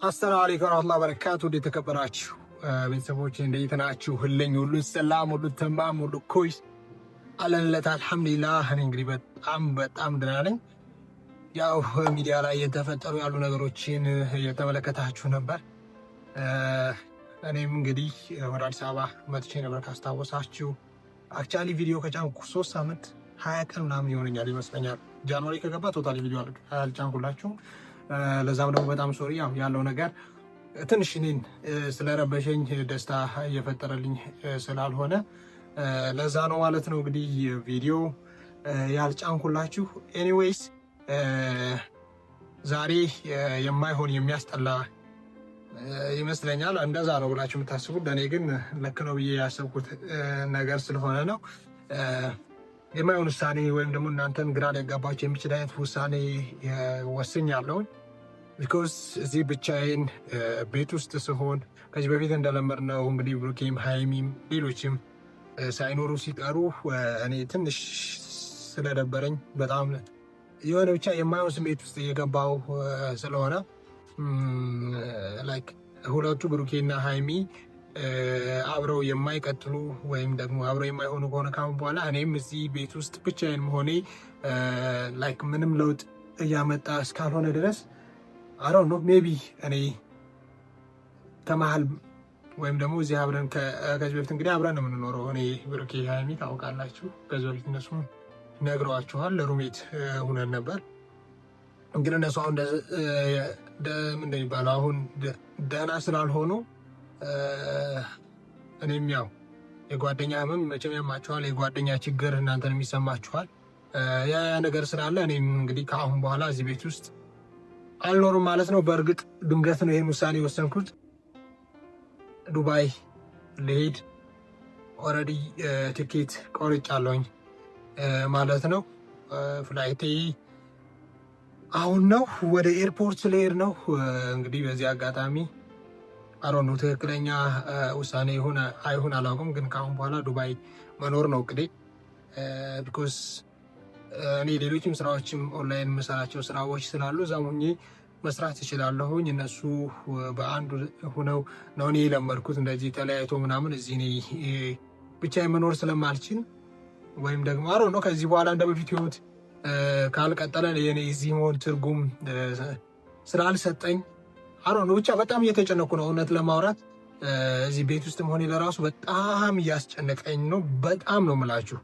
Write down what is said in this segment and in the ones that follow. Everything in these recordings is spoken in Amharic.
አሰላሙ አለይኩም ወራህመቱላሂ ወበረካቱ። የተከበራችሁ ቤተሰቦች እንዴት ናችሁ? ሁሉ ሰላም፣ ሁሉ ተማም፣ ሁሉ ኮይስ አለንለት አልሐምዱሊላህ። እኔ እንግዲህ በጣም ደህና ነኝ። ያው ሚዲያ ላይ የተፈጠሩ ያሉ ነገሮችን የተመለከታችሁ ነበር። እኔም እንግዲህ ወደ አዲስ አበባ መጥቼ ነበር ካስታወሳችሁ። አክቹአሊ ቪዲዮ ከጫንኩ 3 ሳምንት 20 ቀን ምናምን ይሆነኛል ይመስለኛል። ጃንዋሪ ከገባ ቶታሊ ቪዲዮ አልጫንኩላችሁም። ለዛም ደግሞ በጣም ሶሪ። ያለው ነገር ትንሽ እኔን ስለረበሸኝ ደስታ እየፈጠረልኝ ስላልሆነ ለዛ ነው ማለት ነው እንግዲህ ቪዲዮ ያልጫንኩላችሁ። ኤኒዌይስ ዛሬ የማይሆን የሚያስጠላ ይመስለኛል። እንደዛ ነው ብላችሁ የምታስቡት፣ ለእኔ ግን ልክ ነው ብዬ ያሰብኩት ነገር ስለሆነ ነው። የማይሆን ውሳኔ ወይም ደግሞ እናንተን ግራ ሊያጋባችሁ የሚችል አይነት ውሳኔ ወስኛለሁ። ቢኮዝ እዚህ ብቻዬን ቤት ውስጥ ስሆን ከዚህ በፊት እንደለመድነው እንግዲህ ብሩኬም ሀይሚም ሌሎችም ሳይኖሩ ሲቀሩ እኔ ትንሽ ስለደበረኝ በጣም የሆነ ብቻ የማይሆን ስሜት ውስጥ እየገባው ስለሆነ ላይክ ሁለቱ ብሩኬና ሀይሚ አብረው የማይቀጥሉ ወይም ደግሞ አብረው የማይሆኑ ከሆነ ካሁን በኋላ እኔም እዚህ ቤት ውስጥ ብቻዬን መሆኔ ላይክ ምንም ለውጥ እያመጣ እስካልሆነ ድረስ አሮን ነው ሜቢ እኔ ከመሀል ወይም ደግሞ እዚህ አብረን ከዚህ በፊት እንግዲህ አብረን ነው የምንኖረው። እኔ ብሩኬ ሀይሚ ታውቃላችሁ። ከዚህ በፊት እነሱ ነግረዋችኋል። ሩሜት ሁነን ነበር። እንግዲህ እነሱ አሁን ምንድን ነው የሚባለው አሁን ደህና ስላልሆኑ እኔም ያው የጓደኛ ህመም መቼም ያማችኋል፣ የጓደኛ ችግር እናንተን የሚሰማችኋል። ያ ነገር ስላለ እኔም እንግዲህ ከአሁን በኋላ እዚህ ቤት ውስጥ አልኖርም ማለት ነው። በእርግጥ ድንገት ነው ይህን ውሳኔ የወሰንኩት። ዱባይ ልሄድ ኦልሬዲ ትኬት ቆርጫለሁኝ ማለት ነው። ፍላይቴ አሁን ነው፣ ወደ ኤርፖርት ልሄድ ነው። እንግዲህ በዚህ አጋጣሚ አሮን ነው ትክክለኛ ውሳኔ ይሁን አይሁን አላውቅም፣ ግን ከአሁን በኋላ ዱባይ መኖር ነው እቅዴ። ቢኮዝ እኔ ሌሎችም ስራዎችም ኦንላይን የምሰራቸው ስራዎች ስላሉ እዛም ሆኜ መስራት እችላለሁኝ። እነሱ በአንዱ ሆነው ነው እኔ የለመድኩት። እንደዚህ ተለያይቶ ምናምን እዚህ እኔ ብቻ መኖር ስለማልችል ወይም ደግሞ አሮን ነው ከዚህ በኋላ እንደ በፊት ህይወት ካልቀጠለ የኔ እዚህ መሆን ትርጉም ስላልሰጠኝ አሮን ነው ብቻ በጣም እየተጨነኩ ነው። እውነት ለማውራት እዚህ ቤት ውስጥ መሆኔ ለራሱ በጣም እያስጨነቀኝ ነው። በጣም ነው የምላችሁ።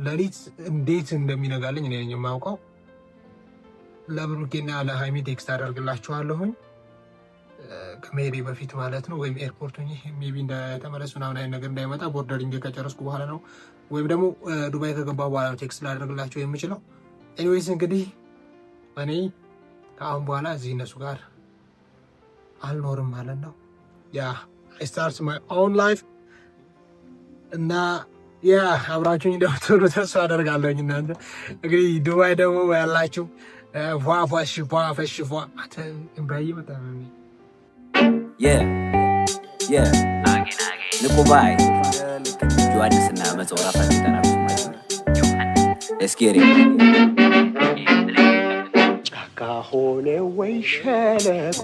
ሌሊት እንዴት እንደሚነጋልኝ እኔ ነኝ የማውቀው። ለብሩኬና ለሃይሚ ቴክስት አደርግላችኋለሁኝ ከመሄዴ በፊት ማለት ነው። ወይም ኤርፖርት ሆኜ ሜቢ እንደተመለስ ምናምን አይነት ነገር እንዳይመጣ ቦርደሪንግ ከጨረስኩ በኋላ ነው ወይም ደግሞ ዱባይ ከገባ በኋላ ነው ቴክስት ላደርግላቸው የምችለው። ኤኒዌይስ እንግዲህ እኔ ከአሁን በኋላ እዚህ እነሱ ጋር አልኖርም ማለት ነው። ያ I start my own life እና ያ አብራችሁኝ እንደምትሆኑ ተስፋ አደርጋለሁኝ። እናንተ እንግዲህ ዱባይ ደግሞ ያላችሁ ፏፏሽፏ እምባዬ በጣም ንቁባይ ዮሐንስና መጽወራ ፈተና እስኪሪ ጫካ ሆነ ወይ ሸለቆ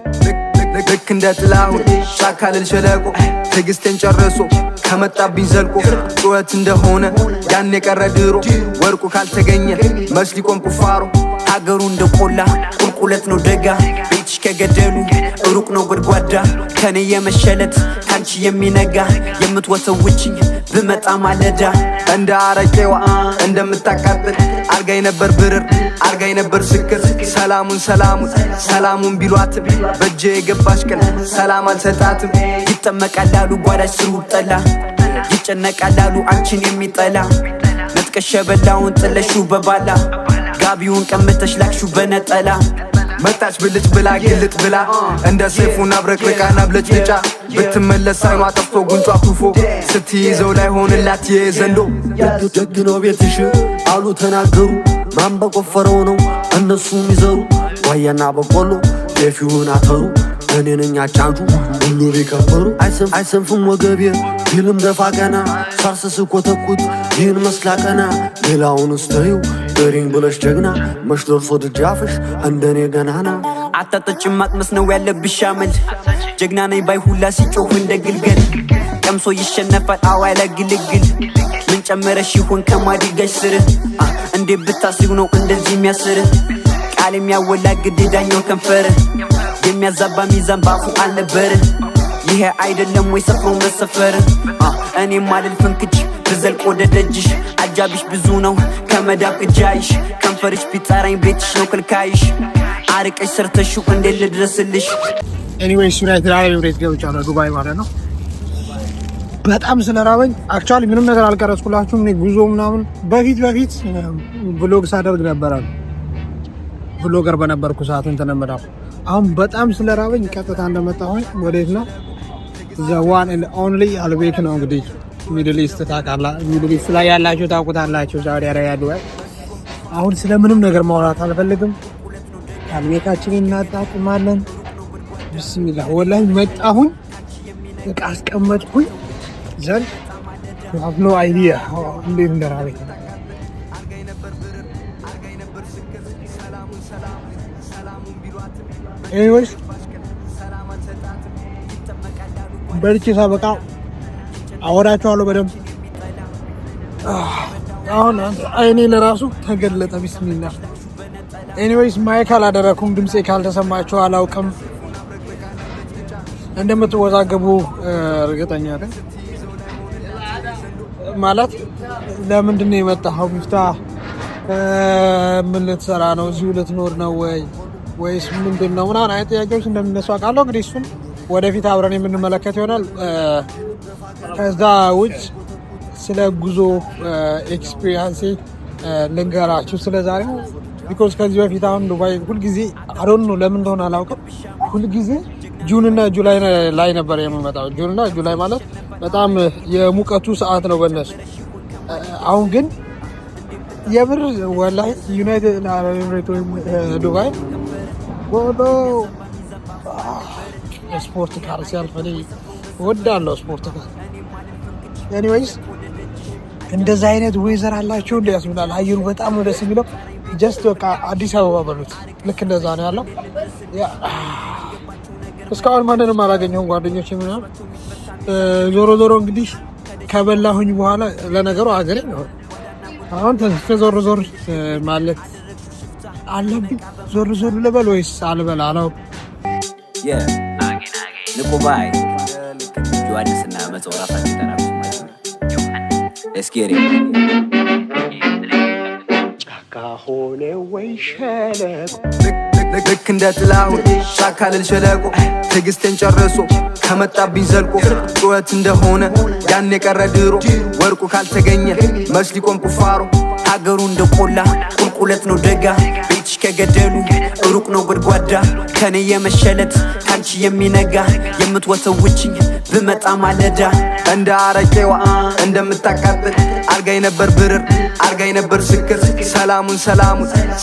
ልክ እንደ ጥላሁን ጫካ ልል ሸለቆ ትዕግስቴን ጨርሶ ከመጣብኝ ዘልቆ ጩኸት እንደሆነ ያን የቀረ ድሮ ወርቁ ካልተገኘ መች ሊቆም ቁፋሮ ሀገሩ እንደቆላ ቁልቁለት ነው ደጋ ቤትሽ ከገደሉ ሩቅ ነው ጎድጓዳ ከኔ የመሸለት ካንቺ የሚነጋ የምትወሰውችኝ ብመጣ ማለዳ እንደ አረቄዋ እንደምታቃጥል አርጋይ ነበር ብርር አርጋይ ነበር ስክር ሰላሙን ቢሏትም በእጄ የገባሽ ቀን ሰላም አልሰጣትም። ይጠመቃላሉ ጓዳሽ ስሩ ጠላ ይጨነቃላሉ አንቺን የሚጠላ ነጥቀሽ በላውን ጥለሹ በባላ ጋቢውን ቀምተሽ ላክሹ በነጠላ መጣች ብልጭ ብላ ግልጥ ብላ እንደ ሰይፉን አብረቅርቃ ናብለጭ ልጫ ብትመለስ አይኗ ጠፍቶ ጉንጯ ኩፎ ስትይዘው ላይ ሆንላት የዘንዶ ደግ ነው ቤትሽ አሉ ተናገሩ። ማን በቆፈረው ነው እነሱ የሚዘሩ ዋያና በቆሎ ጤፊውን አተሩ እኔ ነኝ አጫንቱ ሁሉ ቢከበሩ አይሰንፍም ወገቤ ቢልም ደፋ ቀና ሳርስስ ኮተኩት ይህን መስላ ቀና ሌላውን ስተዩ በሪንግ ብለሽ ጀግና መሽ ደርሶ ድጃፍሽ እንደኔ ገናና አታጠጭ ማቅመስ ነው ያለብሽ አመል ጀግና ነኝ ባይ ሁላ ሲጮህ እንደ ግልገል ቀምሶ ይሸነፋል አዋይ ለግልግል ምን ጨመረሽ ይሆን ከማዲጋሽ ስር እንዴ ብታስቡ ነው እንደዚህ የሚያስር ቃል የሚያወላግድ ዳኛው ከንፈር የሚያዛባ ሚዛን ባፉ አልነበር ይሄ አይደለም ወይ ሰፍሮ መሰፈር እኔ ማልል ፍንክች ብዘልቅ ወደ ደጅሽ አጃብሽ ብዙ ነው ከመዳብ እጃይሽ ከንፈርሽ ቢጣራኝ ቤትሽ ነው ክልካይሽ አርቀሽ ሰርተሽው እንዴ ልድረስልሽ ኤኒዌይስ ዩናይትድ አረብ ኤሚሬትስ ገብቻለሁ ዱባይ ማለት ነው በጣም ስለራበኝ አክቹአሊ ምንም ነገር አልቀረጽኩላችሁም እኔ ጉዞ ምናምን በፊት ብሎግ ሳደርግ ነበር ብሎገር በነበርኩ ሰዓት እንተነመዳው አሁን በጣም ስለራበኝ ቀጥታ እንደመጣሁኝ ወዴት ነው the one and only አልቤክ ነው እንግዲህ ሚድል ኢስት ታውቃላ ሚድል ኢስት ላይ ያላችሁ ታውቁታላችሁ ሳውዲ አረቢያ ዱባይ አሁን ስለምንም ነገር ማውራት አልፈልግም አልቤካችንን እናጣጥማለን ቢስሚላህ ወላሂ መጣሁኝ እቃ አስቀመጥኩኝ ዘንድ have no idea እንዴት እንደራበኝ anyways በልቼ ሳበቃ አወራቸዋለሁ በደንብ አሁን አይኔ ለራሱ ተገለጠ ቢስሚላህ ኤኒዌይስ ማይክ አላደረኩም ድምጼ ካልተሰማችሁ አላውቅም እንደምትወዛገቡ እርግጠኛ ነኝ ማለት ለምንድን ነው የመጣኸው ሚፍታ ምን ልትሰራ ነው እዚሁ ልትኖር ነው ወይስ ምንድን ነው ምናምን አይነት ጥያቄዎች እንደሚነሱ አውቃለሁ እንግዲህ እሱን ወደፊት አብረን የምንመለከት ይሆናል ከዛ ውጭ ስለ ጉዞ ኤክስፒሪየንስ ልንገራችሁ ስለ ዛሬው ቢኮዝ ከዚህ በፊት አሁን ዱባይ ሁሉ ጊዜ አሮን ነው ለምን እንደሆነ አላውቅም ሁሉ ጊዜ ጁን እና ጁላይ ላይ ነበር የምመጣው ጁን እና ጁላይ ማለት በጣም የሙቀቱ ሰዓት ነው በእነሱ አሁን ግን የብር ወላሂ ዩናይትድ አረብ ኤሚሬትስ ዱባይ ወዶ ስፖርት ካር ሲያልፈኝ ወዳለው ስፖርት ካር ኤኒዌይስ እንደዛ አይነት ዌዘር አላችሁ እንዲያስብላል አየሩ በጣም ነው ደስ የሚለው ጀስት በቃ አዲስ አበባ በሉት ልክ እንደዛ ነው ያለው እስካሁን ማንንም አላገኘሁም ጓደኞቼ ምናምን ዞሮ እንግዲህ ከበላሁኝ በኋላ ለነገሩ አገሬ ነው አሁን ዞር ማለት አለብኝ ዞር ልበል ወይስ አልበላ አለው ንቁባይ ዮሐንስና መጽወራፋችን ተናግሮ Let's get it ጫካ ሆነ ወይ ሸለቆ ልክ እንደ ጥላሁን ጫካ ልልሸለቆ ትግስቴን ጨርሶ ከመጣብኝ ዘልቆ ጩኸት እንደሆነ ያን የቀረ ድሮ ወርቁ ካልተገኘ መስሊቆም ቁፋሮ ሀገሩ እንደቆላ ቁልቁለት ነው ደጋ ቤትሽ ከገደሉ ሩቅ ነው ጎድጓዳ ከኔ የመሸለት ካንቺ የሚነጋ የምትወተውችኝ ብመጣ ማለዳ እንደ አረቄዋ እንደምታቃጥል አርጋይ ነበር ብርር አርጋይ ነበር ስክር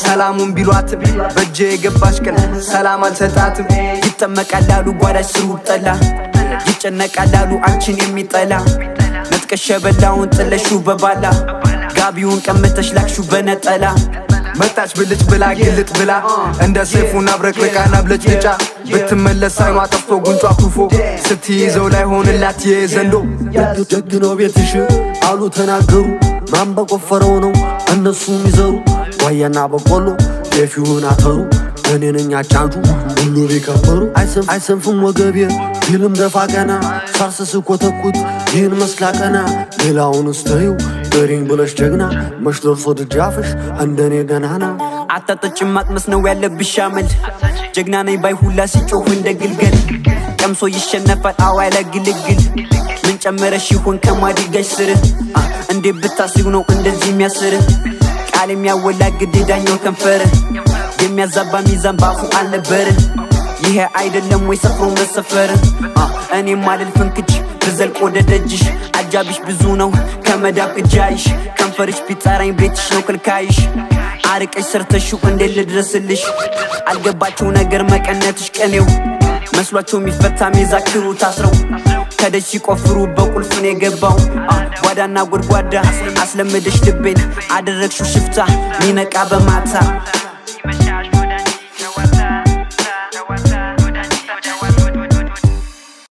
ሰላሙን ቢሏትም በእጄ የገባሽ ቀን ሰላም አልሰጣትም ይጠመቃላሉ ጓዳሽ ስሩ ጠላ ይጨነቃላሉ አንቺን የሚጠላ ነጥቀሽ በላውን ጥለሹ በባላ ጋቢውን ቀምተሽ ላክሹ በነጠላ መጣች ብልጭ ብላ ግልጥ ብላ እንደ ሰይፉን አብረቅርቃ ናብለጭ ልጫ ብትመለስ አይኗ ጠፍቶ ጉንጯ ኩፎ ስትይዘው ላይ ሆንላት የዘንዶ ደግ ነው ቤትሽ አሉ ተናገሩ ማን በቆፈረው ነው እነሱ የሚዘሩ ዋያና በቆሎ የፊውን አተሩ እኔ ነኝ አጫንቱ ሁሉ ቢከበሩ አይሰንፍም ወገቤ ቢልም ደፋ ቀና ሳርስስ ኮተኩት ይህን መስላ ቀና ሌላውን ስተዩ በሪኝ ብለሽ ጀግና መሽ ደርሶ ድጃፍሽ እንደኔ ገናና አታጠጭ ማቅመስ ነው ያለብሽ አመል ጀግና ነኝ ባይ ሁላ ሲጮህ እንደ ግልገል ቀምሶ ይሸነፋል አዋይ ለግልግል ምን ጨመረሽ ይሆን ከማዲጋሽ ስር እንዴ ብታስቡ ነው እንደዚህ የሚያስር ቃል የሚያወላግድ ዳኛው ከንፈር የሚያዛባ ሚዛን ባፉ አልነበር ይሄ አይደለም ወይ ሰፍሮ መሰፈር እኔ ማልል ፍንክች ብዘልቅ ወደ ደጅሽ አጃብሽ ብዙ ነው ከመዳብ እጃይሽ ከንፈርሽ ቢጣራኝ ቤትሽ ነው ክልካይሽ አርቀሽ ሰርተሽው እንዴ ልድረስልሽ አልገባቸው ነገር መቀነትሽ ቀኔው መስሏቸው የሚፈታ ሚዛክሩ ታስረው ከደጅ ሲቆፍሩ በቁልፍን የገባው ጓዳና ጎድጓዳ አስለመደሽ ልቤን አደረግሽው ሽፍታ ሚነቃ በማታ